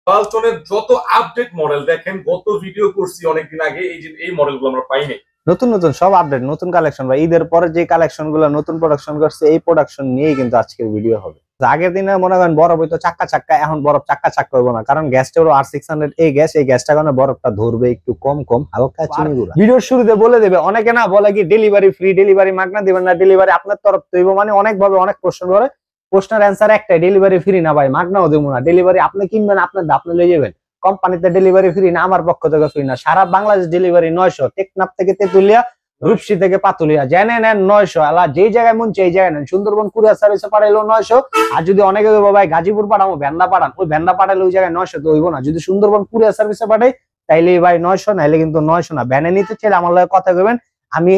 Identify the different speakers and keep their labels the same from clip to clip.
Speaker 1: ওয়ালটনের যত update model দেখেন, গত ভিডিও করছি অনেকদিন আগে, এই যে এই মডেলগুলো আমরা পাই নাই।
Speaker 2: নতুন নতুন সব আপডেট, নতুন কালেকশন বা ঈদের পরে যে কালেকশন গুলো নতুন প্রোডাকশন করছে, এই প্রোডাকশন নিয়েই কিন্তু আজকের ভিডিও হবে। আগের দিনে মনে করেন বরফ হইতো চাক্কা চাক্কা, এখন বরফ চাক্কা চাক্কা হইব না, কারণ গ্যাসটা হলো R600 এই গ্যাসটা কারণে বরফটা ধরবে একটু কম কম, হালকা চিনি গুঁড়া। ভিডিওর শুরুতে বলে দেবে, অনেকে না বলে কি ডেলিভারি ফ্রি, ডেলিভারি মাগনা দিবেন না, ডেলিভারি আপনার তরফ থেকে হইব, মানে অনেক ভাবে অনেক প্রশ্ন করে। প্রশ্নের অ্যান্সার একটাই, ডেলিভারি ফ্রি না ভাই, মাগনাও দেবো না। ডেলিভারি আপনি কিনবেন, আপনার আপনি লয়ে যাবেন। কোম্পানিতে ডেলিভারি ফ্রি না, আমার পক্ষ থেকে ফ্রি না। সারা বাংলাদেশ ডেলিভারি 900, টেকনাফ থেকে তেতুলিয়া, রূপসী থেকে পাতুলিয়া, জেনে নেন 900। আলা যেই জায়গায় মন চাই জায়গায় নেন। সুন্দরবন কুরিয়ার সার্ভিসে পাঠাইলো 900। আর যদি অনেকে ভাই গাজীপুর পাঠাবো, ভ্যান্ডা পাঠান, ওই ভ্যান্ডা পাঠালে ওই জায়গায় 900 তো হইব না। যদি সুন্দরবন কুরিয়ার সার্ভিসে পাঠাই তাইলে ভাই 900, নাইলে কিন্তু 900 না। ভ্যানে নিতে চাইলে আমার লগে কথা কইবেন, আমি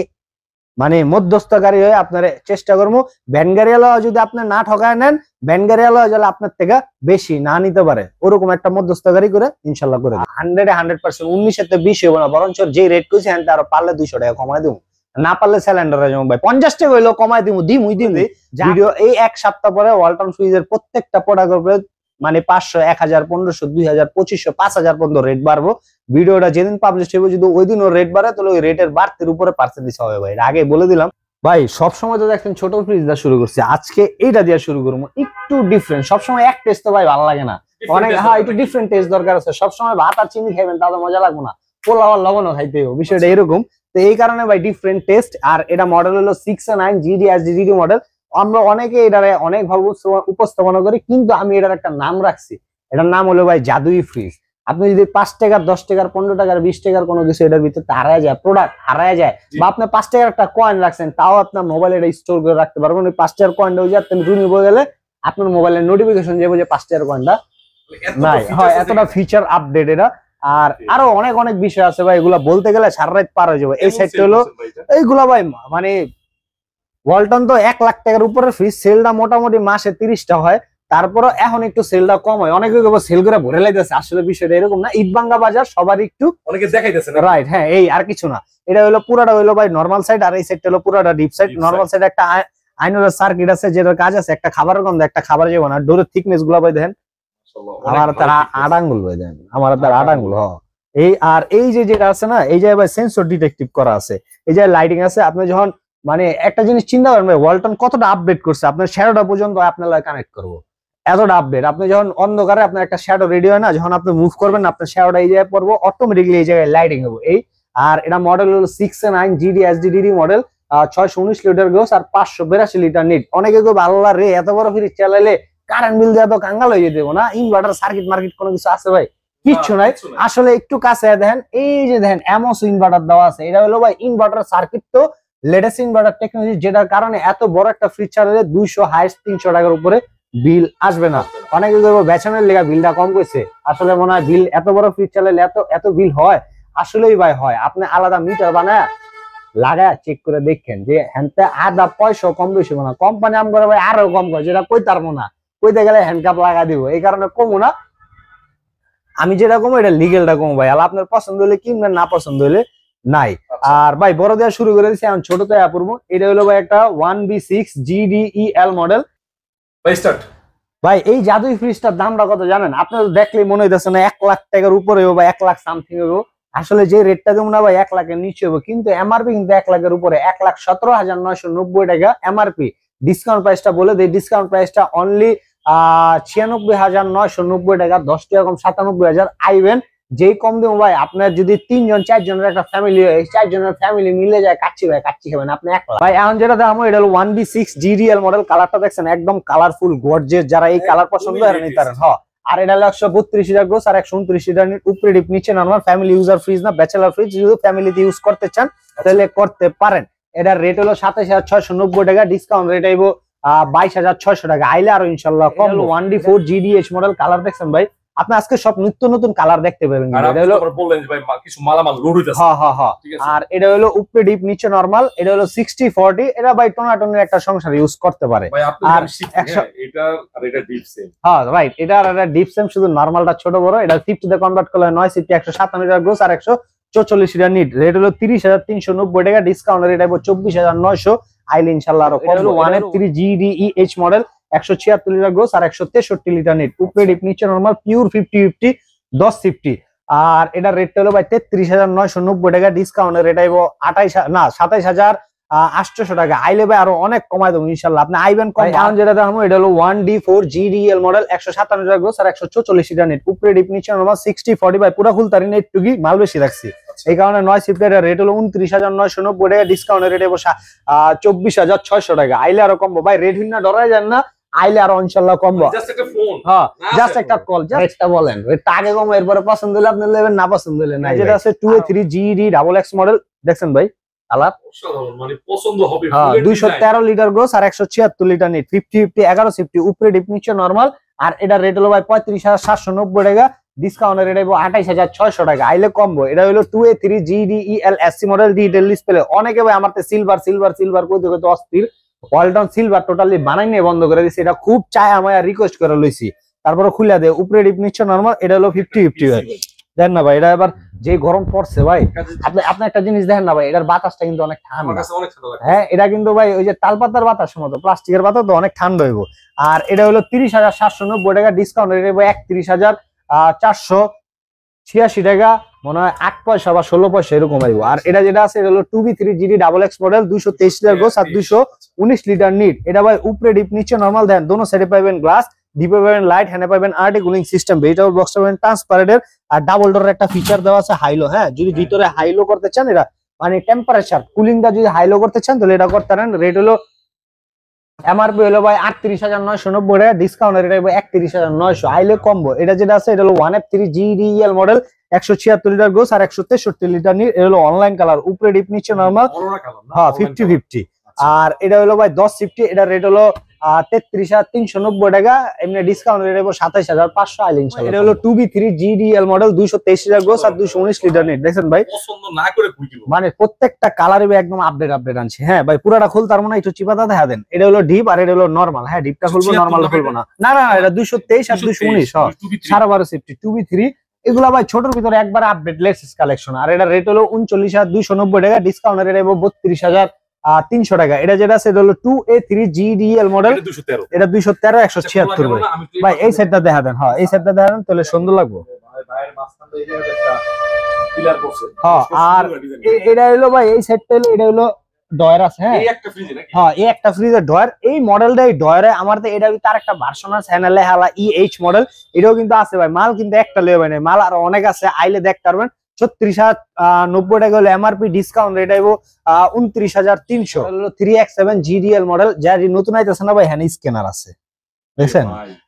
Speaker 2: মানে মধ্যস্থকারী হয়ে আপনার চেষ্টা করবো। ভ্যান গাড়িওয়ালা যদি আপনি না ঠকায় নেন, ভ্যান গাড়িওয়ালা যারা আপনার থেকে বেশি না নিতে পারে, ওরকম একটা মধ্যস্থকারী করে ইনশাল্লাহ করে 100% 19 তে 20 হইব না, বরঞ্চ যে রেট কইছি আরো পারলে 200 টাকা কমাই দিব, না পারলে সিলিন্ডারে যেমন ভাই 50 টাকা হইলো কমাই দিব। ভিডিও এই এক সপ্তাহ পরে ওয়ালটন ফ্রিজের প্রত্যেকটা প্রোডাক্টের উপরে মানে 500, 1000, 1500, 2000, 2500, 5000 পর্যন্ত রেট বাড়বো। ভিডিওটা যেদিন পাবলিশ হইব যদি ওই দিন রেট বাড়ে, তাহলে ওই রেটের বাড়তির উপরে পার্সেন্টেজ হবে ভাই, আগে বলে দিলাম। ভাই সবসময় তো দেখেন ছোট ফ্রিজ দিয়ে শুরু করছি, আজকে এইটা দিয়ে শুরু করবো, একটু ডিফারেন্ট। সবসময় এক টেস্ট তো ভাই ভালো লাগে না, অনেক একটু ডিফারেন্ট টেস্ট দরকার আছে। সবসময় ভাত আর চিনি খাইবেন তাহলে মজা লাগবে না, পোলাও আর লবণও খাইতে হবে, বিষয়টা এরকম। তো এই কারণে ভাই ডিফারেন্ট টেস্ট। আর এটা মডেল হলো 609 GD মডেল। আমরা অনেকে এটারে অনেক ভাবে উপস্থাপনা করি, কিন্তু আমি এটার একটা নাম রাখছি, এটার নাম হলো ভাই জাদুই ফ্রিজ। আপনি যদি 5 টাকার, 10 টাকার, 15 টাকার, 20 টাকার কোনো কিছু এটার ভিতরে হারায় যায়, প্রোডাক্ট হারায় যায়, বা আপনি 5 টাকার একটা কয়েন রাখছেন, তাও আপনার মোবাইলে এটা স্টোর করে রাখতে পারবেন। ওই 5 টাকার কয়েনটা ওই যে আপনি রুমে বয়ে গেলে আপনার মোবাইলের নোটিফিকেশন যাবে যে 5 টাকার কয়েনটা নাই। হয় এতটা ফিচার আপডেট এটা। আর আরো অনেক অনেক বিষয় আছে ভাই, এগুলা বলতে গেলে সারা রাত পার হয়ে যাবে। এই সাইডটা হলো এইগুলা ভাই, মানে ওয়ালটন তো 1 লাখ টাকার উপরে ফ্রিজ, সেলটা মোটামুটি মাসে 30টা হয়, তারপরে এখন একটু সেলটা কম হয়। অনেকে সেল করে ভরে লাইতেছে, আসলে বিষয়টা এরকম না। ঈদবাঙ্গা বাজার সবার একটু
Speaker 1: অনেকে দেখাইতেছে না,
Speaker 2: রাইট? হ্যাঁ, এই আর কিছু না। এটা হলো পুরাটা হলো ভাই নরমাল সাইড, আর এই সাইডটা হলো পুরাটা ডিপ সাইড। নরমাল সাইড একটা আইনোর সার্কিট আছে, যেটার কাজ আছে একটা খাবারের গন্ধ, একটা খাবার যাবে না। ডোরের থিকনেস গুলা ভাই দেখেন, আমার তার 8 আঙ্গুল ভাই দেখেন, আমার তার 8 আঙ্গুল। এই আর এই যে যেটা আছে না, এই জায়গায় ভাই সেন্সর ডিটেকটিভ করা আছে, এই জায়গায় লাইটিং আছে। আপনি যখন মানে একটা জিনিস চিন্তা করেন ভাই, ওয়ালটন কতটা আপডেট করছে, আপনার শ্যাডোটা পর্যন্ত আপনার লাগে কানেক্ট করবো, এতটা আপডেট। আপনি যখন অন্ধকারে আপনার একটা শ্যাডো রেডি হয় না, যখন আপনি মুভ করবেন আপনার শ্যাডোটা এই জায়গায় পড়বো, অটোমেটিকলি এই জায়গায় লাইটিং হবে। এই আর এটা মডেল হলো 609 GD মডেল, 619 লিটার গ্রোস আর 582 লিটার নিট। অনেকে কেউ আল্লাহ রে এত বড় ফ্রিজ চালাইলে কারেন্ট বিল দিয়ে তো কাঙ্গাল হয়ে দেবো না, ইনভার্টার সার্কিট মার্কিট কোনো কিছু আছে ভাই? কিচ্ছু নাই। আসলে একটু কাছে দেখেন, এই যে দেখেন এমওস ইনভার্টার দেওয়া আছে, এটা হলো ভাই ইনভার্টার সার্কিট, তো লেটেস্ট ইনভার্টার টেকনোলজি, যেটার কারণে এত বড় একটা ফ্রিজ চালালে 200 হাইস্ট 300 টাকার উপরে বিল আসবে না। অনেকে বেচনের লেগা বিলটা কম করছে, আসলে মনে হয় বিল এত বড় ফ্রিজ চালালে এত বিল হয়? আসলেই ভাই হয়। আপনি আলাদা মিটার বানায় লাগায় চেক করে দেখেন যে হ্যান্ডটা আধা পয়সা কম বেশি না। কোম্পানি আম করে ভাই আরো কম করে, যেটা কই তারবো না, কইতে গেলে হ্যান্ডকাপ লাগা দিব, এই কারণে কমো না। আমি যেটা কমো এটা লিগেলটা কমো ভাই। আর আপনার পছন্দ হলে কিনবেন, না পছন্দ হলে নাই। আর ভাই বড় দেওয়া শুরু করে দিচ্ছি, এখন ছোট তো পড়বো। এটা হলো ভাই একটা 1B6 GDEL মডেল। ভাই এই জাদুই ফ্রিজটার দামটা কত জানেন? আপনার দেখলেই মনে হইতেছে না 1 লাখ টাকার উপরে বা 1 লাখ সামথিং হইব। আসলে যে রেটটা দেবো না ভাই 1 লাখের নিচে হবে, কিন্তু এমআরপি কিন্তু 1 লাখের উপরে, 1,17,990 টাকা এমআরপি। ডিসকাউন্ট প্রাইসটা বলে দেই, ডিসকাউন্ট প্রাইসটা অনলি 96,990 টাকা, 10 টাকা কম 97,000। আইবেন যেই কম দেবো ভাই, আপনার যদি 3 জন 4 জনের একটা ফ্যামিলি, 4 জনের ফ্যামিলি মিলে যায় কাচ্চি ভাই, কাচ্চি খাবেন আপনি 1 লাখ। ভাই এখন যেটা দাম এটা হলো 1B6 GDL মডেল। কালারটা দেখছেন একদম কালারফুল গর্জিয়াস, যারা এই কালার পছন্দ এরা নিতে পারেন। আর এটা হলো 132 লিটার গ্রোস আর 129 লিটার নিট। উপরে ডিপ, নিচে নরমাল। ফ্যামিলি ইউজার ফ্রিজ না, ব্যাচেলার ফ্রিজ। যদি ফ্যামিলিতে ইউজ করতে চান তাহলে করতে পারেন। এটার রেট হলো 27,690 টাকা, ডিসকাউন্ট রেট আইবো 22,600 টাকা। আইলে আরো ইনশাল্লাহ কম। 1D4 GDH model. কালার দেখছেন ভাই, আপনি আজকে সব নিত্য নতুন কালার দেখতে পাবেন। আর এটা হলো উপরে ডিপ, নিচে নরমাল। এটা হলো 60/40। এটা ভাই টোনাটনের একটা সংসার ইউজ করতে পারে। আর রাইট, এটা আর এটা ডিপ সেম, শুধু নরমালটা ছোট বড়। এটা 50 তে কনভার্ট করলে 9 সিফটি, 157 লিটার গ্রোস আর 144 লিটার নিট। রেট হলো 30,390 টাকা, ডিসকাউন্ট রেট আইবো 24,900। আইলে ইনশাআল্লাহ আরো কম। 1F3 GDEH model. 176 litre gross আর 163 লিটার নিট, উপরে ডিপ নিচে নরমাল, পিওর 50-50 1050। আর এটা রেটটা হলো ভাই 33,990 টাকা, ডিসকাউন্টের রেট আইবো 27,800 টাকা। আইলে ভাই আরো অনেক কমাই দেবো ইনশাল্লাহ, আপনি আইবেন কম। এখন যেটা দেখাবো এটা হলো 1D4 GDL model, 157 litre gross আর 144 লিটার নিট, উপরে ডিপ নিচে নরমাল, 60-40 ভাই পুরো ফুল তারি নেট টুকি মাল বেশি রাখছি, এই কারণে 9 শিফটের রেট হলো 29,990 টাকা, ডিসকাউন্টের রেট 24,600 টাকা। আইলে আরো কমবো ভাই, রেট হিন্না ডরাই যান না, আইলে আরো ইনশাআল্লাহ কমবো।
Speaker 1: জাস্ট একটা ফোন,
Speaker 2: হ্যাঁ জাস্ট একটা কল, রেটটা বলেন, রেটটা আগে কম, এরপরে পছন্দ হলে আপনি নেবেন, না পছন্দ হলে না। যেটা আছে 2A3 GD XX মডেল, দেখছেন ভাই কালার
Speaker 1: অসাধারণ, মানে পছন্দ হবে।
Speaker 2: 213 লিটার গ্রোস আর 176 লিটার নিট, 50-50 11 শিফটি, উপরে ডিপ নিচে নরমাল। আর এটা রেট হলো ভাই 35,790 টাকা, ডিসকাউন্টের রেট হলো 28,600 টাকা, আইলে কমবো। এটা হলো 2A3 GDEL SC model, digital display. অনেকে ভাই আমার সিলভার সিলভার সিলভার কইতে কইতে অস্থির, ওয়ালটন সিলভার টোটালি বানাই নিয়ে বন্ধ করে দিছি, এটা খুব চায় আমায় রিকোয়েস্ট করে লইছি, তারপরে খুলে দে, উপরে ডিপ নিচে নরমাল। এটা হলো 50-50 ভাই, দেখেন না ভাই, এটা এবার যে গরম পড়ছে ভাই, আপনি একটা জিনিস দেখেন না ভাই, এটার বাতাসটা কিন্তু অনেক ঠান্ডা। হ্যাঁ এটা কিন্তু ভাই ওই যে তালপাতার বাতাস মতো, প্লাস্টিকের বাতাস তো অনেক ঠান্ডা হইব। আর এটা হলো 30,790 টাকা, ডিসকাউন্ট রেট 31,486 টাকা, মনে হয় 8 পয়সা বা 16 পয়সা এরকম আইব। আর এটা যেটা আছে এটা হলো 2B3 GD XX model, 223 litre gross আর 219 লিটার নিট। এটা ভাই উপরে ডিপ নিচে নরমাল, দেন দোনো সাইডে পাবেন গ্লাস, ডিপে পাবেন লাইট, হ্যান্ডে পাবেন RT cooling system, vegetable box পাবেন ট্রান্সপারেন্টের, আর ডাবল ডোরের একটা ফিচার দেওয়া আছে হাইলো। হ্যাঁ যদি ভিতরে হাইলো করতে চান, এটা মানে টেম্পারেচার কুলিংটা যদি হাইলো করতে চান তাহলে এটা করতে পারেন। রেট হলো এমআরপি হলো ভাই 38,990 টাকা, ডিসকাউন্টের রেট 31,900, আইলে কমবো। এটা যেটা আছে এটা হলো 1F3 GDEL model, 176 litre gross আর 163 লিটার নিট, এটা হলো অনলাইন কালার, উপরে ডিপ নিচে নরমাল, হ্যাঁ 50-50। আর এটা হলো ভাই 1050, এটা রেট হলো 33,390 টাকা, এমনি ডিসকাউন্ট রেট 27,500, আইলে ইনশাআল্লাহ। এটা হলো 2B3 GDL model, 223 litre gross আর 219 লিটার নিট, দেখেন ভাই
Speaker 1: পছন্দ না করে কই দিব,
Speaker 2: মানে প্রত্যেকটা কালারে একদম আপডেট আনছে। হ্যাঁ ভাই পুরাটা খুল, তার মানে একটু চিপাতা দেখা দেন। এটা হলো ডিপ আর এটা হলো নরমাল। হ্যাঁ ডিপটা খুলবো, নরমাল খুলবো না, না না এটা 223 আর 219 12.5 সেফটি 2B3 এগুলা ভাই ছোটর ভিতরে একবার আপডেট লেটেস্ট কালেকশন। আর এটা রেট হলো 39,290 টাকা, ডিসকাউন্টের রেট 32,300 টাকা। এটা যেটা আছে এটা হলো 2A3 GDL মডেল, এটা 213 176 ভাই। এই সেটটা দেখা দেন, হ্যাঁ এই সেটটা দেখা দেন তাহলে সুন্দর লাগবে। হ্যাঁ আর এটা হলো ভাই এই সেটটা হলো, এটা হলো ডয়ার আছে। হ্যাঁ এই একটা ফ্রিজের ডয়ার, এই মডেলটা এই ডয়ারে আমার তো এটা তার একটা ভার্সন আছে হ্যানালে হালা EH মডেল, এটাও কিন্তু আছে ভাই। মাল কিন্তু একটা লেবে নাই, মাল আর অনেক আছে, আইলে দেখতে পারবেন। 36,090 টাকা হলো এমআরপি, ডিসকাউন্ট রেট আইবো 29,300। হলো 3X7 GDL মডেল, যার নতুন আইতেছে না ভাই, হ্যাঁ স্ক্যানার আছে দেখছেন,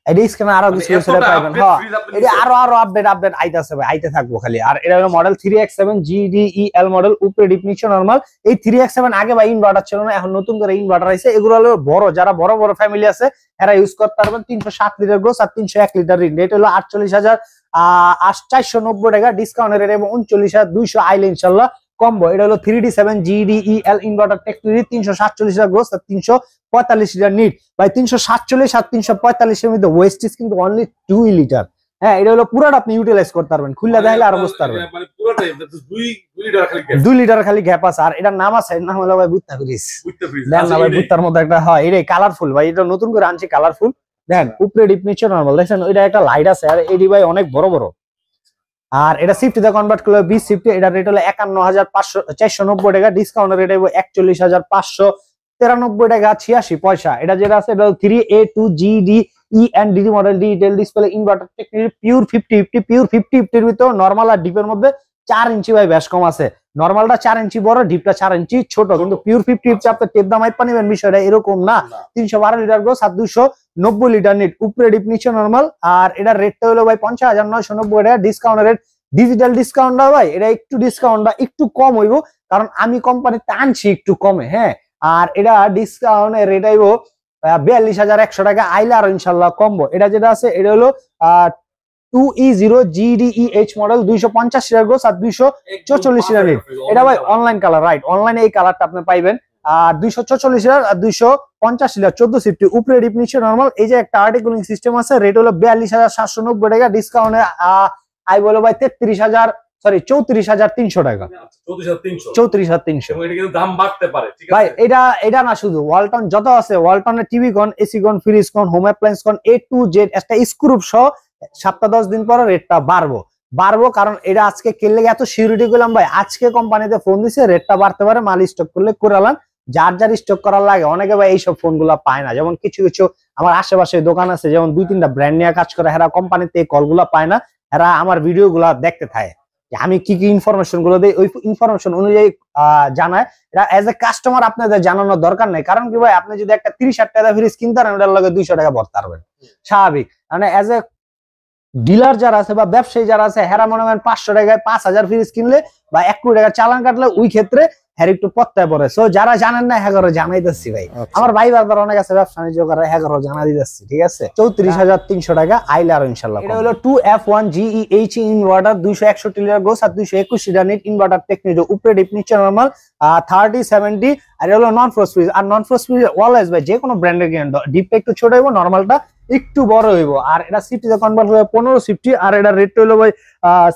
Speaker 2: এটা স্ক্যানার আরো কিছু পাইবেন। হ্যাঁ এটা আরো আপডেট আইতাছে ভাই, আইতে থাকবো খালি। আর এটা হলো মডেল 3X7 GDEL মডেল, উপরে ডিপ নিচে নরমাল। এই 3X7 আগে ভাই ইনভার্টার ছিল না, এখন নতুন করে ইনভার্টার আইছে। এগুলো হলো বড়, যারা বড় বড় ফ্যামিলি আছে এরা ইউজ করতে পারবেন। 307 লিটার গ্রোস আর 301 লিটার রিন, রেট হলো 48,490 টাকা, ডিসকাউন্টের রেট এবং 39,200, আইলে ইনশাল্লাহ কম্বো। এটা হলো 3D7 GDEL inverter technology, 347 litre gross আর 345 লিটার নিট। ভাই 347 আর 345 এর মধ্যে ওয়েস্টেজ কিন্তু অনলি 2 লিটার। হ্যাঁ এটা হলো পুরোটা আপনি ইউটিলাইজ করতে পারবেন, খুললে দেখলে আরো বুঝতে পারবেন। 2 লিটার খালি গ্যাপ আছে। আর এটার নাম আছে, নাম হলো ভাই বুত্তা ফ্রিজ, দেন না ভাই বুত্তার মধ্যে একটা, হয় এটাই কালারফুল ভাই, এটা নতুন করে আনছি কালারফুল। দেখেন উপরে ডিপ নিচে নরমাল, দেখেন ওইটা একটা লাইট আছে। আর এডি ভাই অনেক বড় বড়। আর এটা শিফটে কনভার্ট করলে 20 শিফটে, এটা রেট হলো 51,490 টাকা, ডিসকাউন্টের রেট হলো 41,593 টাকা 86 পয়সা। এটা যেটা আছে এটা হলো 3A2 GDEND model, digital display inverter technology, pure 50-50। Pure 50-50 এর ভিতর নরমাল আর ডিপের মধ্যে 4 ইঞ্চি ভাই বেশ কম আছে। নরমালটা 4 ইঞ্চি বড়, ডিপটা 4 ইঞ্চি ছোট, কিন্তু পিওর 50-50 আপনি টেপ দামাই পানিবেন, বিষয়টা এরকম না। 312 লিটার গ্রোস আর 290 লিটার নিট, উপরে ডিপ নিচে নরমাল। আর এটার রেটটা হলো ভাই 50,990 টাকা, ডিসকাউন্টের রেট ডিজিটাল ডিসকাউন্টটা ভাই এটা একটু ডিসকাউন্টটা একটু কম হইব, কারণ আমি কোম্পানিতে আনছি একটু কমে। হ্যাঁ আর এটা ডিসকাউন্টের রেট আইবো 42,100 টাকা, আইলে আর ইনশাল্লাহ কমবো। এটা যেটা আছে এটা হলো 2E0 GDEH model, 250 litre gross আর 244 লিটার নিট। এটা ভাই অনলাইন কালার, রাইট অনলাইনে এই কালারটা আপনি পাইবেন। আর 244 লিটার আর 250 লিটার 14 সিফটি, উপরে ডিপ নিচে নরমাল। এই যে একটা আর্টি কুলিং সিস্টেম আছে, রেট হলো 42,790 টাকা, ডিসকাউন্টে আই বলো ভাই সরি 34,300 টাকা,
Speaker 1: 34,300,
Speaker 2: 34,300।
Speaker 1: এবং এটা কিন্তু দাম বাড়তে পারে, ঠিক আছে
Speaker 2: ভাই এটা না, শুধু ওয়ালটন যত আছে, ওয়ালটনের টিভি কন, এসি কন, ফ্রিজ কন, হোম অ্যাপ্লায়েন্স কন, A to Z একটা স্ক্রুপ সহ সপ্তাহ 10 দিন পরে রেটটা বাড়বো, কারণ এটা আজকে কেলে এত সিউরিটি করলাম ভাই, আজকে কোম্পানিতে ফোন দিছে রেটটা বাড়তে পারে, মাল স্টক করলে করালাম, যার স্টক করার লাগে। অনেকে ভাই এইসব ফোন গুলা পায় না, যেমন কিছু আমার আশেপাশে দোকান আছে, যেমন 2-3টা ব্র্যান্ড নিয়ে কাজ করে, এরা কোম্পানিতে এই কল গুলা পায় না, এরা আমার ভিডিও গুলা দেখতে থাকে, আমি কি কি ইনফরমেশন গুলো দিই, ওই ইনফরমেশন অনুযায়ী জানায়। এটা এজ এ কাস্টমার আপনাদের জানানোর দরকার নেই, কারণ কি ভাই, আপনি যদি একটা 30,000 টাকা ফ্রিজ কিনতে পারেন, ওটার লগে 200 টাকা ভরতে পারবেন, স্বাভাবিক। মানে এজ এ ডিলার যারা আছে বা ব্যবসায়ী যারা আছে, হেরা মনে করেন 500 টাকায় 5,000 ফ্রিজ কিনলে বা 1 কোটি টাকার চালান কাটলে, ওই ক্ষেত্রে হ্যাঁ একটু পত্তায় পড়ে। সো যারা জানেন না, হ্যাঁ জানাইতেছি ভাই, আমার ভাই বারবার অনেক আছে ব্যবসা বাণিজ্য করে, হ্যাঁ জানা দিতেছি, ঠিক আছে। 34,300 টাকা আইলে আরো ইনশাল্লাহ। এটা হলো 2F1 GEHE inverter, 261 litre gross আর 221 লিটার নিট ইনভার্টার টেকনিক, উপরে ডিপ নিচে নরমাল, 30-70। আর এটা হলো নন ফ্রস্ট ফ্রিজ, আর নন ফ্রস্ট ফ্রিজ অলওয়েজ ভাই যে কোনো ব্র্যান্ডের কিনেন, ডিপটা একটু ছোট হইব, নরমালটা একটু বড় হইব। আর এটা সিফটিতে কনভার্ট হবে 15 আর এটা রেট হলো ভাই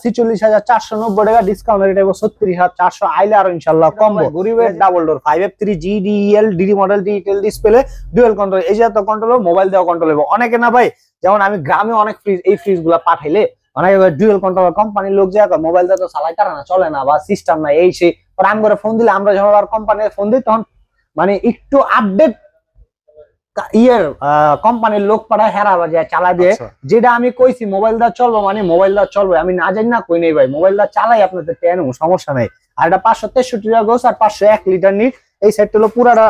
Speaker 2: 46,490 টাকা, ডিসকাউন্ট রেট হইব 36,400, আইলে আরো ইনশাআল্লাহ কমবো। গরিবের double door 5F3 GDEL DD model, digital display, dual control, এই যে তো কন্ট্রোল হবে, মোবাইল দেওয়া কন্ট্রোল হবে। অনেকে না ভাই, যেমন আমি গ্রামে অনেক ফ্রিজ, এই ফ্রিজ গুলা পাঠাইলে অনেকে ডুয়াল কন্ট্রোল, কোম্পানির লোক যায় মোবাইল দিয়ে তো চালাইতে না, চলে না, বা সিস্টেম না, এই সেই আমি করে ফোন দিলে, আমরা যখন আর কোম্পানির ফোন দিই, তখন মানে একটু আপডেট কোম্পানির লোক পাঠায়, হেরা বাজে চালা দিয়ে, যেটা আমি কইছি মোবাইল দা চলবো, মানে মোবাইল দা চলবে, আমি না জানি না কই নেই ভাই, মোবাইল দা চালাই আপনাদের টেন, সমস্যা নাই। আর এটা 563 টাকা গোস আর 501 লিটার নিট, এই সেট হলো পুরাটা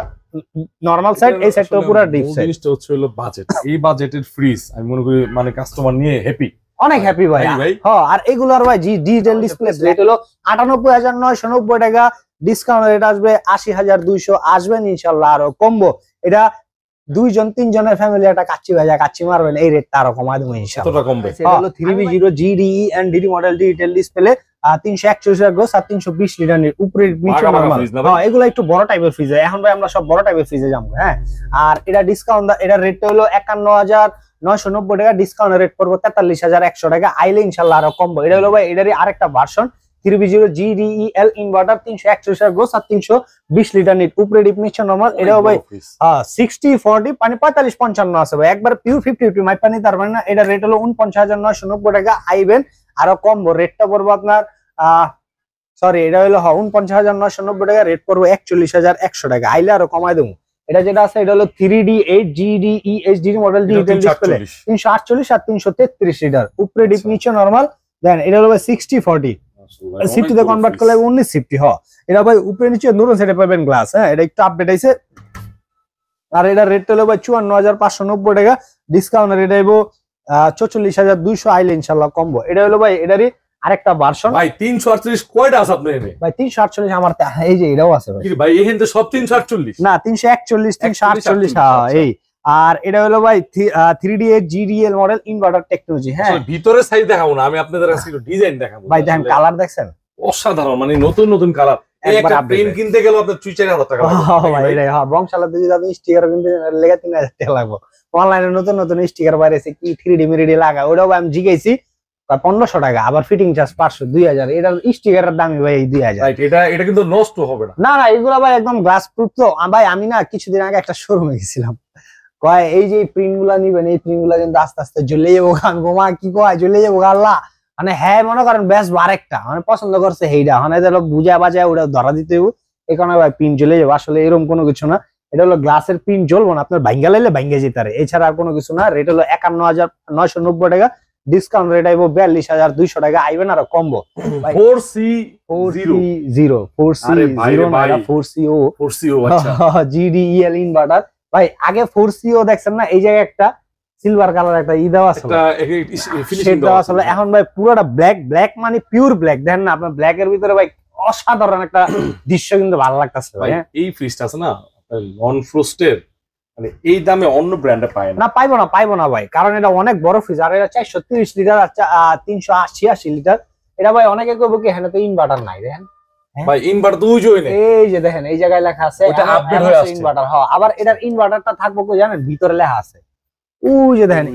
Speaker 2: নরমাল সাইড, এই সেট হলো পুরা ডিপ সাইড।
Speaker 1: জিনিসটা হচ্ছে হলো বাজেট, এই বাজেটের ফ্রিজ আমি মনে করি মানে কাস্টমার নিয়ে হ্যাপি,
Speaker 2: অনেক হ্যাপি ভাই। হ্যাঁ, আর এগুলোর ভাই ডিজিটাল ডিসপ্লে রেট হলো 98,990 টাকা, ডিসকাউন্ট রেট আসবে 80,200, আসবেন ইনশাআল্লাহ আরো কমবো। এটা 2-3 জনের ফ্যামিলি একটা কাচ্চি ভাজা কাচ্চি মারবেন, এই রেটটা আরো কমায় দেবো ইনশাআল্লাহ।
Speaker 1: কতটা কমবে?
Speaker 2: এটা হলো 3B0 GDE and DD model, digital display, 341 gross আর 320 লিটার নিট, উপরে নিচে নরমাল। হ্যাঁ, এগুলো একটু বড় টাইপের ফ্রিজ, এখন ভাই আমরা সব বড় টাইপের ফ্রিজে যাবো। হ্যাঁ, আর এটা ডিসকাউন্ট, এটা রেট হলো 51,990 টাকা, ডিসকাউন্ট রেট পড়বো 43,100 টাকা, আইলে ইনশাআল্লাহ আরো কমবো। এটা হলো ভাই এটারই আরেকটা version, 3B0 GDEL inverter, 341 gross আর 320 লিটার নিট, উপরে ডিপ নিচে নরমাল। এটাও ভাই 60-40 মানে 45-55 আছে ভাই, একবার পিওর 50-50 মাইপা নিতে পারবেন না। এটা রেট হলো 49,990 টাকা, আইবেন আরো কমবো, রেটটা পড়বো আপনার সরি, এটা হলো 49,990 টাকা, রেট পড়বো 41,100 টাকা, আইলে আরো কমাই দেবো। এটা যেটা আছে এটা হলো 3D8 GDEHD model, digital display, 348 আর 333 লিটার, উপরে ডিপ নিচে নরমাল। দেন এটা হলো 60-40, সিফটিতে কনভার্ট করলে 1950। হ্যাঁ, এটা ভাই উপরে নিচে দুটো সেটে পাবেন গ্লাস। হ্যাঁ, এটা একটু আপডেট আইছে। আর এটা রেট হলো ভাই 54,590 টাকা, ডিসকাউন্ট রেট আইবো 44,200, আইলে ইনশাআল্লাহ কমবো। এটা হলো ভাই এটারই আরেকটা ভার্সন
Speaker 1: ভাই। 348 কয়টা আছে আপনার এনে
Speaker 2: ভাই? 348 আমার, এই যে এটাও আছে ভাই।
Speaker 1: ভাই এখানে তো সব 348
Speaker 2: না, 341 348। হ্যাঁ, এই। আর এটা হলো ভাই 3D8 GDEL model, inverter technology. হ্যাঁ,
Speaker 1: ভিতরে সাইজ দেখাবো না, আমি আপনাদের কাছে একটু ডিজাইন দেখাবো
Speaker 2: ভাই। দেখেন কালার দেখছেন,
Speaker 1: অসাধারণ, মানে নতুন নতুন কালার। একটা পেন কিনতে গেলে আপনার 3-4 হাজার টাকা লাগবে
Speaker 2: ভাই। এটা হ্যাঁ, বংশালাতে যদি আপনি স্টিকার কিনতে লেগে 3,000 টাকা লাগবে। অনলাইনে নতুন নতুন স্টিকার বাইরেছে, কি 3D মিরিডি লাগা, ওটাও আমি জিজ্ঞাসি 1500 টাকা, আবার ফিটিং চার্জ 500, 2000। এটা স্টিকারের দামই ভাই 2000।
Speaker 1: এটা কিন্তু নষ্ট হবে না।
Speaker 2: না, এগুলো ভাই একদম গ্লাস প্রুফ। তো ভাই আমি না কিছুদিন আগে একটা শোরুমে গেছিলাম, কয় এই যে প্রিন্ট গুলা নিবেন, এই প্রিন্ট গুলা কিন্তু আস্তে আস্তে জ্বলে যাবো, গোমা কি কয় জ্বলে যাবো আল্লাহ। মানে হ্যাঁ, মনে করেন বেশ আরেকটা মানে পছন্দ করছে সেইটা, মানে বুঝা বাজায় ওটা ধরা দিতে হবে, এই কারণে ভাই প্রিন্ট জ্বলে যাবো। আসলে এরকম কোনো কিছু না, এটা হলো গ্লাসের প্রিন্ট জ্বলবো না, আপনার ভাঙ্গা লাইলে ভাঙ্গে যেতে পারে, এছাড়া আর কোনো কিছু না। রেট হলো 51,990 টাকা, ডিসকাউন্ট রেট আইবো 42,200 টাকা, আইবেন আরো কমবো।
Speaker 1: 4C0
Speaker 2: GDEL ইনভার্টার ভাই। আগে 4CO দেখছেন না, এই জায়গায় একটা সিলভার কালার একটা দেওয়া আছে, এখন ভাই পুরোটা ব্ল্যাক, মানে পিওর ব্ল্যাক। দেখেন না আপনার ব্ল্যাক এর ভিতরে ভাই অসাধারণ একটা দৃশ্য, কিন্তু ভালো লাগতেছে ভাই।
Speaker 1: এই ফ্রিজটা আছে না নন ফ্রস্টের, মানে এই দামে অন্য ব্র্যান্ডে পায় না।
Speaker 2: পাইবো না ভাই, কারণ এটা অনেক বড় ফ্রিজ। আর এটা 430 লিটার, 388 লিটার। এটা ভাই অনেকে কইবো কি, হ্যাঁ তো ইনভার্টার নাই। দেখেন
Speaker 1: ভাই, ইনভার্টার তো ওই নেই,
Speaker 2: এই যে দেখেন এই জায়গায় লেখা আছে
Speaker 1: ওটা আপডেট হয়ে আসছে ইনভার্টার।
Speaker 2: হ্যাঁ, আবার এটার ইনভার্টারটা থাকবো কি জানেন, ভিতরে লেখা আছে ওই যে দেখেন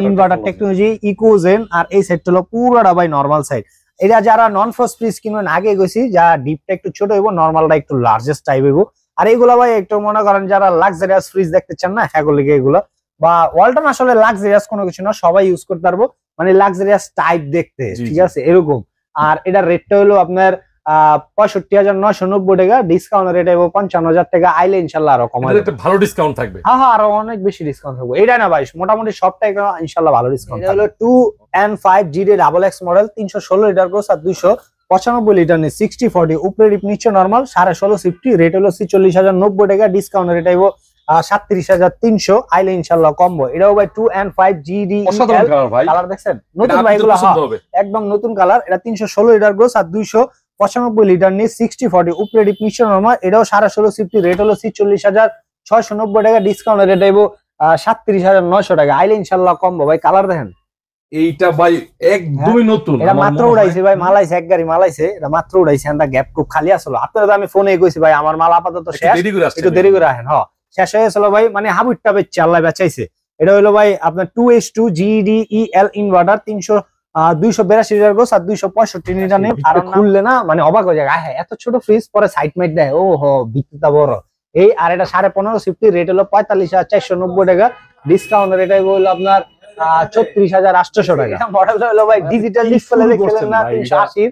Speaker 2: ইনভার্টার টেকনোলজি ইকোজেন। আর এই সাইডটা হলো পুরোটা ভাই নরমাল সাইড। এটা যারা নন ফ্রস্ট ফ্রিজ কিনবেন আগে গেছি, যা ডিপটা একটু ছোট হইব, নর্মালটা একটু লার্জেস্ট টাইপ হইব। আর এগুলা ভাই একটু মনে করেন যারা লাক্সারিয়াস ফ্রিজ দেখতে চান না, হ্যাঁ গুলো এগুলো বা ওয়ালটন আসলে লাক্সারিয়াস কোনো কিছু না, সবাই ইউজ করতে পারবো, মানে লাক্সারিয়াস টাইপ দেখতে, ঠিক আছে এরকম। আর এটার রেটটা হলো আপনার 65,990 টাকা, ডিসকাউন্ট রেট হইব 55,000 টাকা। আইলে ইনশাল্লাহ আরো কমাই
Speaker 1: একটা ভালো ডিসকাউন্ট থাকবে।
Speaker 2: হ্যাঁ হ্যাঁ, আরো অনেক বেশি ডিসকাউন্ট থাকবে। এটা না ভাই মোটামুটি সবটাই ইনশাল্লাহ ভালো ডিসকাউন্ট। এটা হলো 2N5 GD XX model, 316 litre gross আর 295 লিটার নিয়ে 60/40, উপরে ডিপ নিচে নরমাল, 16.5 সিফটি, রেট হলো 46,090 টাকা, ডিসকাউন্ট রেট হইব 37,300। আইলে ইনশাল্লাহ কমবো। এটাও ভাই 2N5 GD কালার দেখছেন, নতুন ভাই এগুলো একদম নতুন কালার। এটা 316 লিটার ক্রস আর 295 লিটার নিয়ে 60/40, উপরে ডিপ নিচে নরমাল, এটাও 16.5 সিফটি, রেট হলো 46,690 টাকা, ডিসকাউন্ট রেট হইব 37,900 টাকা। আইলে ইনশাল্লাহ কমবো। ভাই কালার দেখেন,
Speaker 1: এইটা ভাই একদমই নতুন,
Speaker 2: এটা মাত্র উড়াইছে ভাই, মালাইছে এক গাড়ি মালাইছে, এটা মাত্র উড়াইছে। এটা গ্যাপ খুব খালি আসলো। আপনারা আমি ফোনে কইছি ভাই আমার মাল আপাতত শেষ, একটু দেরি করে আসেন। হ্যাঁ শেষ হয়ে গেছিল ভাই, মানে হাবুটটা বেচছে, আল্লাহ বেচাইছে। এটা হলো ভাই আপনার 2H2 GDEL inverter, 282 litre gross আর 265 লিটার নেই। আর খুললে না মানে অবাক হয়ে যায়, হ্যাঁ এত ছোট ফ্রিজ, পরে সাইড মাইট দেয়, ও হো ভিত্তিটা বড় এই। আর এটা 15.5 সিফটি, রেট হলো 45,490 টাকা, ডিসকাউন্ট রেট হলো আপনার 34,800 টাকা। মডেলটা হলো ভাই ডিজিটাল ডিসপ্লে দেখছিলেন না 380,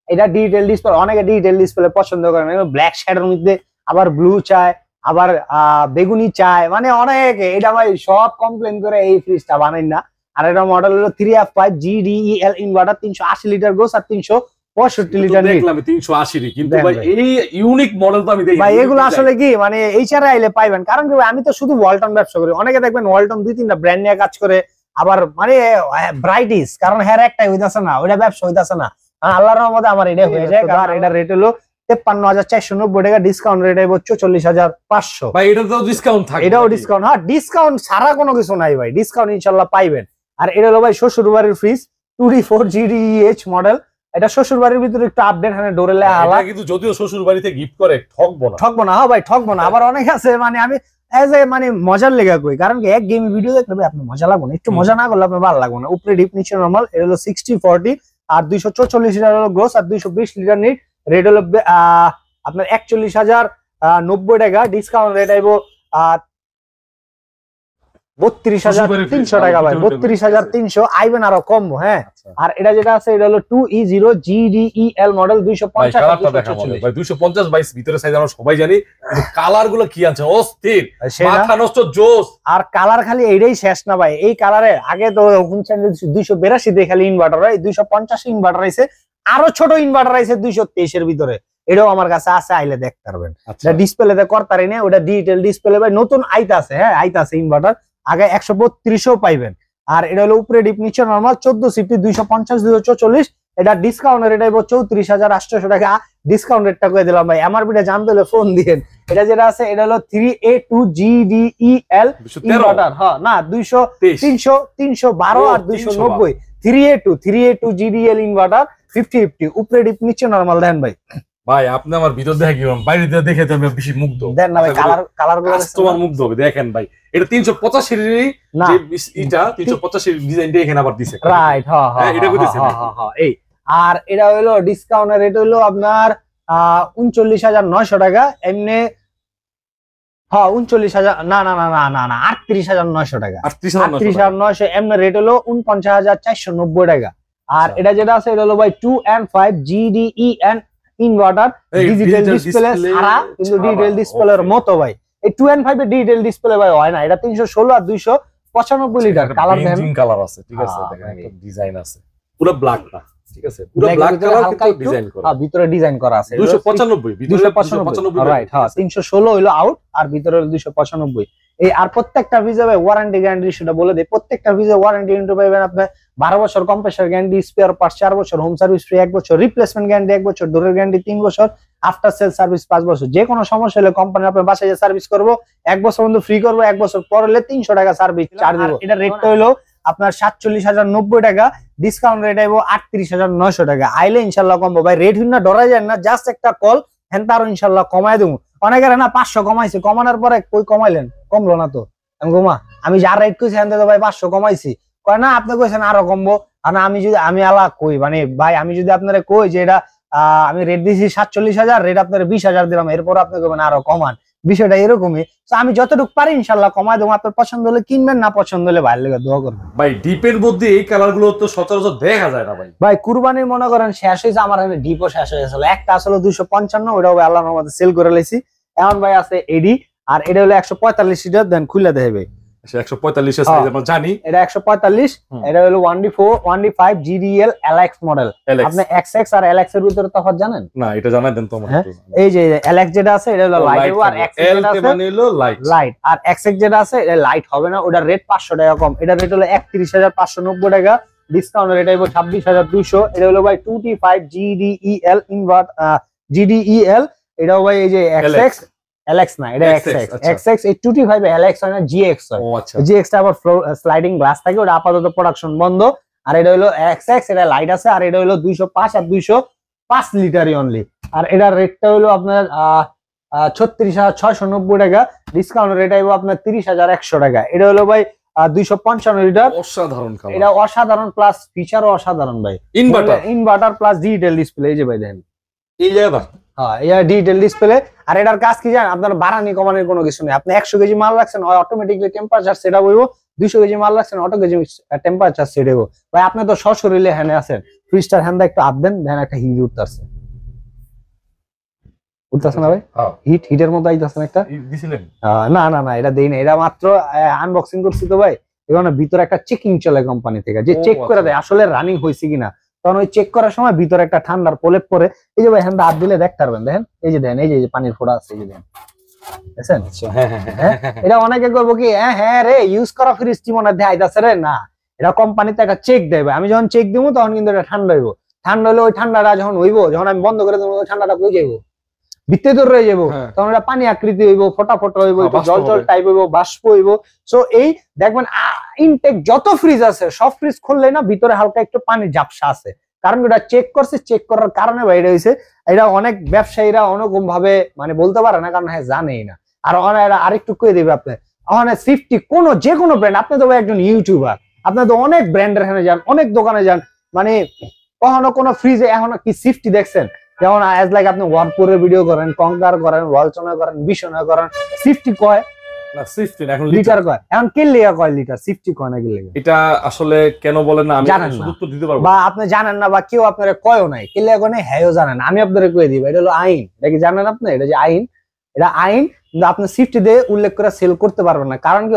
Speaker 2: এটা ডিজিটাল ডিসপ্লে, অনেকে ডিজিটাল ডিসপ্লে পছন্দ করেন, ব্ল্যাক শ্যাডোর মধ্যে আবার ব্লু চায়, আবার বেগুনি চায়, মানে অনেকে। এটা ভাই সব কমপ্লেন করে এই ফ্রিজটা বানাই না। আর এটা মডেল হলো 3F5 GDEL inverter, 380 litre gross আর 365 লিটার।
Speaker 1: দেখলাম 380, কিন্তু ভাই এই ইউনিক মডেল তো আমি দেখি
Speaker 2: ভাই, এগুলো আসলে কি মানে এই ছাড়া আইলে পাইবেন, কারণ কি আমি তো শুধু ওয়ালটন ব্যবসা করি, অনেকে দেখবেন ওয়ালটন 2-3টা ব্র্যান্ড নিয়ে কাজ করে, আবার মানে ব্রাইটিস, কারণ হ্যাঁ একটাই হইতাছে না, ওইটা ব্যবসা হইতাছে না। আল্লাহর রহমতে আমার এটা হয়ে যায়, কারণ এটা রেট হলো 53,490 টাকা, ডিসকাউন্ট রেট হইব 44,500।
Speaker 1: ভাই এটা তো ডিসকাউন্ট থাকে,
Speaker 2: এটাও ডিসকাউন্ট, হ্যাঁ ডিসকাউন্ট ছাড়া কোনো কিছু নাই ভাই, ডিসকাউন্ট ইনশাআল্লাহ পাইবেন। আর এটা হলো ভাই শ্বশুর বাড়ির ফ্রিজ, 2D4 GDEH মডেল, এটা শ্বশুর বাড়ির ভিতরে একটু আপডেট, হ্যাঁ ডোরে লেখা,
Speaker 1: কিন্তু যদিও শ্বশুর বাড়িতে গিফট করে ঠকবো না,
Speaker 2: হ্যাঁ ভাই ঠকবো না। আবার অনেক আছে মানে আমি এজ এ মানে মজার লেগা কই, কারণ কি এক গেম ভিডিও দেখলে ভাই আপনি মজা লাগবে না, একটু মজা না করলে আপনার ভালো লাগবে না। উপরে ডিপ নিচে নরমাল, এটা হলো 60/40 আর 244 লিটার হলো গ্রোস আর 220 লিটার নিট, রেট হলো আপনার 41,090 টাকা, ডিসকাউন্ট রেট আইবো 32,300 টাকা ভাই, 32,300 আইবেন আরো কম। হ্যাঁ আর এটা যেটা আছে এটা হলো 2E0 GDEL মডেল,
Speaker 1: 250 22 ভিতরে সাইজ আমরা সবাই জানি, কালার গুলো কি আছে অস্থির, মাথা নষ্ট জোস।
Speaker 2: আর কালার খালি এইটাই শেষ না ভাই, এই কালারে আগে তো 282 দিয়ে খালি ইনভার্টার হয়, 250 ইনভার্টার আছে, আরো ছোট ইনভার্টার আছে 223 এর ভিতরে, এটাও আমার কাছে আছে, আইলে দেখতে পারবেন। ডিসপ্লেতে করতারি না, ওটা ডিজিটাল ডিসপ্লে ভাই, নতুন আইতা আছে, হ্যাঁ আইতা আছে ইনভার্টার, আগে 132ও পাইবেন। আর এটা হলো উপরে ডিপ নিচে নরমাল, 14 সিফটি, 250 244, এটা ডিসকাউন্ট রেট আইবো 34,800 টাকা, ডিসকাউন্ট রেটটা করে দিলাম ভাই। এমআরপিটা জানতে হলে ফোন দিয়েন। এটা যেটা আছে এটা হলো 3A2 GDEL ইনভার্টার, হ্যাঁ না 312 আর 290, 3A2 GDEL ইনভার্টার 50/50, উপরে ডিপ নিচে নরমাল। দেন ভাই,
Speaker 1: ভাই আপনি আমার ভিতর দেখে কি বাইরে দেখে তো আমি বেশি মুগ্ধ।
Speaker 2: দেন না ভাই, কালার গুলো
Speaker 1: তোমার মুগ্ধ হবে। দেখেন ভাই, এটা 385 এর যে এটা 385 এর ডিজাইনটা এখানে আবার দিছে,
Speaker 2: রাইট? হ্যাঁ হ্যাঁ এটা কইতেছেন, হ্যাঁ এই। আর এটা হলো ডিসকাউন্ট রেট হলো আপনার 39,900 টাকা, এমনি হ্যাঁ 39,000 না না না না না না 38,900 টাকা, 38,900, এমনি রেট হলো 49,490 টাকা। আর এটা যেটা আছে এটা হলো ভাই 2N5 GDEN inverter, digital display ছাড়া, কিন্তু ডিজিটাল ডিসপ্লের মতো ভাই। এই 2N5 এর ডিজিটাল ডিসপ্লে ভাই হয় না, এটা 316 আর 295 লিটার। কালার দেন,
Speaker 1: কালার আছে, ঠিক আছে, দেখেন একটা ডিজাইন আছে, পুরো ব্ল্যাক না, ঠিক আছে, পুরো ব্ল্যাক কালার কিন্তু ডিজাইন করা,
Speaker 2: হ্যাঁ ভিতরে ডিজাইন করা আছে
Speaker 1: 295, ভিতরে 295,
Speaker 2: রাইট? হ্যাঁ 316 হলো আউট আর ভিতরে হলো 295। এই আর প্রত্যেকটা ফ্রিজে ভাই ওয়ারেন্টি গ্যারান্টি সেটা বলে দেই, প্রত্যেকটা ফ্রিজে ওয়ারেন্টি কিন্তু পাবেন আপনি 12 বছর কম্প্রেসর গ্যারান্টি, স্পেয়ার পার্টস 4 বছর, হোম সার্ভিস ফ্রি 1 বছর, রিপ্লেসমেন্ট গ্যারান্টি 1 বছর, ডোরের গ্যারান্টি 3 বছর, আফটার সেল সার্ভিস 5 বছর। যে কোনো সমস্যা হলে কোম্পানি আপনার বাসায় সার্ভিস করবো, 1 বছর পর্যন্ত ফ্রি করবো, 1 বছর পর হলে 300 টাকা সার্ভিস চার্জ দেবো। এটা রেটটা হলো আপনার 47,090 টাকা, ডিসকাউন্ট রেট আইবো 38,900 টাকা। আইলে ইনশাল্লাহ কমবো ভাই, রেট না ডরা যায় না, জাস্ট একটা কল, হ্যাঁ তারও ইনশাল্লাহ কমায় দেবো। অনেকের না 500 কমাইছে, কমানোর পরে কই কমাইলেন, কমলো না তো। আমি যা রেট কইছি হ্যাঁ ভাই 500 কমাইছি, কয় না আপনি কইছেন আরো কমবো, আর না আমি আলা কই মানে ভাই আমি যদি আপনারা কই যে এটা আমি রেট দিছি 47,000, রেট আপনারা 20,000 দিলাম, এরপর আপনি কইবেন আরো কমান, বিষয়টা এরকমই। তো আমি যতটুকু পারি ইনশাআল্লাহ কমায় দেবো, আপনার পছন্দ হলে কিনবেন, না পছন্দ হলে ভাইয়ের লেগে দোয়া করবেন।
Speaker 1: ভাই ডিপের মধ্যে এই কালার গুলো তো সচরাচর দেখা যায় না ভাই।
Speaker 2: ভাই কুরবানির মনে করেন শেষ হয়েছে, আমার এখানে ডিপও শেষ হয়ে গেছিল, একটা আসলে 255, ওটাও ভাই আল্লাহর রহমতে সেল করে লাইছি। এখন ভাই আছে এডি, আর এটা হলো 145 লিটার, দেন খুলে দেবে
Speaker 1: 145 সাইজ আমরা জানি,
Speaker 2: এটা 145, এটা হলো 1D4 1D5 GDL LX model. আপনি XX আর LX এর ভিতরে তফাৎ জানেন?
Speaker 1: না এটা জানাই দেন তো আমাকে।
Speaker 2: এই যে LX যেটা আছে এটা হলো লাইট, আর XX যেটা আছে
Speaker 1: মানে হলো লাইট,
Speaker 2: আর XX যেটা আছে এটা লাইট হবে না, ওটার রেট 500 টাকা কম। এটা রেট হলো 31,590 টাকা, ডিসকাউন্ট রেট হইবো 26,200। এটা হলো ভাই 2T5 GDEL ইনভার্ট GDEL, এটাও ভাই এই যে XX LX না, এটা XX এই 2T5 LX হয় না, GX হয়।
Speaker 1: ও আচ্ছা,
Speaker 2: GX টা আবার স্লাইডিং গ্লাস থাকে, ওটা আপাতত প্রোডাকশন বন্ধ। আর এটা হলো XX, এটা লাইট আছে, আর এটা হলো 205 আর 205 লিটারই অনলি। আর এটার রেটটা হলো আপনার 36,690 টাকা, ডিসকাউন্ট রেট আইবো আপনার 30,100 টাকা। এটা হলো ভাই 255 লিটার,
Speaker 1: অসাধারণ কালার,
Speaker 2: এটা অসাধারণ, প্লাস ফিচারও অসাধারণ ভাই। ইনভার্টার প্লাস ডিজিটাল ডিসপ্লে, এই যে ভাই দেখেন
Speaker 1: এই জায়গাটা,
Speaker 2: হ্যাঁ এটা ডিজিটাল ডিসপ্লে। আর এটার কাজ কি জানেন, আপনার বাড়ানি কমানোর কোনো কিছু নেই। আপনি 100 কেজি মাল রাখছেন, অটোমেটিকলি টেম্পারেচার সেট হইব, 200 কেজি মাল রাখছেন, অটো কেজি টেম্পারেচার সেট হইব। ভাই আপনি তো সশরীরে হ্যানে আছেন, ফ্রিজটার হ্যান্ডা একটু আপ দেন, দেখেন একটা হিট উঠতেছে না ভাই, হিটের মতো আইতাছে একটা।
Speaker 1: দিছিলেন?
Speaker 2: না না না, এটা দেই না, এটা মাত্র আনবক্সিং করছি তো ভাই। এখানে ভিতরে একটা চেকিং চলে কোম্পানি থেকে, যে চেক করে দেয় আসলে রানিং হয়েছে কিনা। তখন ওই চেক করার সময় ভিতরে একটা ঠান্ডার প্রলেপ পরে, এই যে ভাই হ্যান্ডা হাত দিলে দেখতে পারবেন, দেখেন এই যে দেন, এই যে পানির ফোঁটা আছে, এই যে দেন, দেখছেন? এটা অনেকে করবো কি, হ্যাঁ রে ইউজ করা ফ্রিজ কি মনে হয় আইতাছে রে, না, এটা কোম্পানিতে একটা চেক দেবে। আমি যখন চেক দিব তখন কিন্তু এটা ঠান্ডা হইব, ঠান্ডা হলে ওই ঠান্ডাটা যখন হইব, যখন আমি বন্ধ করে দেবো ওই ঠান্ডাটা কই যাইব, ভিতরে দূর রয়ে যাবো, তখন এটা পানি আকৃতি হইব, ফোটা ফোটা হইব, জল জল টাইপ হইব, বাষ্প হইব। সো এই দেখবেন ইনটেক যত ফ্রিজ আছে সব ফ্রিজ খুললে না ভিতরে হালকা একটু পানির ঝাপসা আছে, কারণ এটা চেক করছে, চেক করার কারণে বাইরে হয়েছে। এটা অনেক ব্যবসায়ীরা অনেকরকম ভাবে মানে বলতে পারে না, কারণ হ্যাঁ জানেই না। আর আরেকটু কয়ে দেবে আপনি, সিফটি যে কোনো ব্র্যান্ড, আপনি তো একজন ইউটিউবার, আপনি তো অনেক ব্র্যান্ডের এখানে যান, অনেক দোকানে যান, মানে কখনো কোনো ফ্রিজে এখন কি সিফটি দেখছেন? যেমন অ্যাজ লাইক আপনি ওয়ার্ডপুরের ভিডিও করেন, কঙ্কার করেন, ওয়ালচনা করেন, বিশনা করেন, সিফটি কয়
Speaker 1: না, সিফটি এখন
Speaker 2: লিটার কয়, এখন কে লিয়া কয় লিটার, সিফটি কয় না কি লিয়া?
Speaker 1: এটা আসলে কেন বলেন না, আমি উত্তর দিতে পারবো,
Speaker 2: বা আপনি জানেন না, বা কেউ আপনারা কয়ও নাই, কে লিয়া কয় নাই, হ্যাঁও জানেন, আমি আপনাদের কয়ে দিব, এটা হলো আইন। এটা কি জানেন আপনি? এটা যে আইন, এটা আইন, কিন্তু আপনি সিফটি দিয়ে উল্লেখ করে সেল করতে পারবেন না। কারণ কি,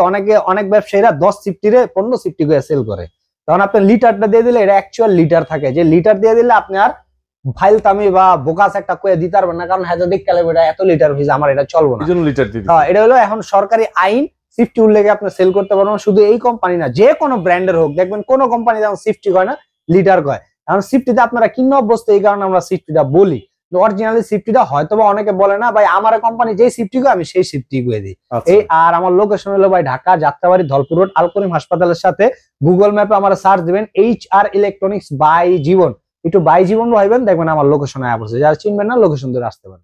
Speaker 2: অনেক ব্যবসায়ীরা 10 সিফটিরে 15 সিফটি করে সেল করে। তখন আপনি লিটারটা দিয়ে দিলে এটা অ্যাকচুয়াল লিটার থাকে, যে লিটার দিয়ে দিলে আপনি আর ফাইল তামি বা বোকাস একটা কয়ে দিতে পারবেন না, কারণ হয়তো দেখতে লাগবে এটা এত লিটার হয়েছে, আমার এটা চলবে না,
Speaker 1: লিটার দিতে।
Speaker 2: হ্যাঁ, এটা হলো এখন সরকারি আইন, সিফটি উল্লেখে আপনি সেল করতে পারবেন। শুধু এই কোম্পানি না, যে কোনো ব্র্যান্ডের হোক, দেখবেন কোন কোম্পানি যেমন সিফটি কয় না, লিটার কয়। এখন সিফটিতে আপনারা কিনে অভ্যস্ত, এই কারণে আমরা সিফটিটা বলি। অরিজিনালি সিফটিটা হয়তো বা অনেকে বলে না ভাই, আমার কোম্পানি যেই সিফটি কয় আমি সেই সিফটি কয়ে দিই। এই আর আমার লোকেশন হলো ভাই ঢাকা যাত্রাবাড়ি ধলপুর রোড, আল করিম হাসপাতালের সাথে। গুগল ম্যাপে আমার সার্চ দিবেন HR ইলেকট্রনিক্স বাই জীবন, একটু বাই জীবন ভাইবেন, দেখবেন আমার লোকেশনে আয়া পড়ছে। যারা চিনবেন না লোকেশন ধরে আসতে পারেন।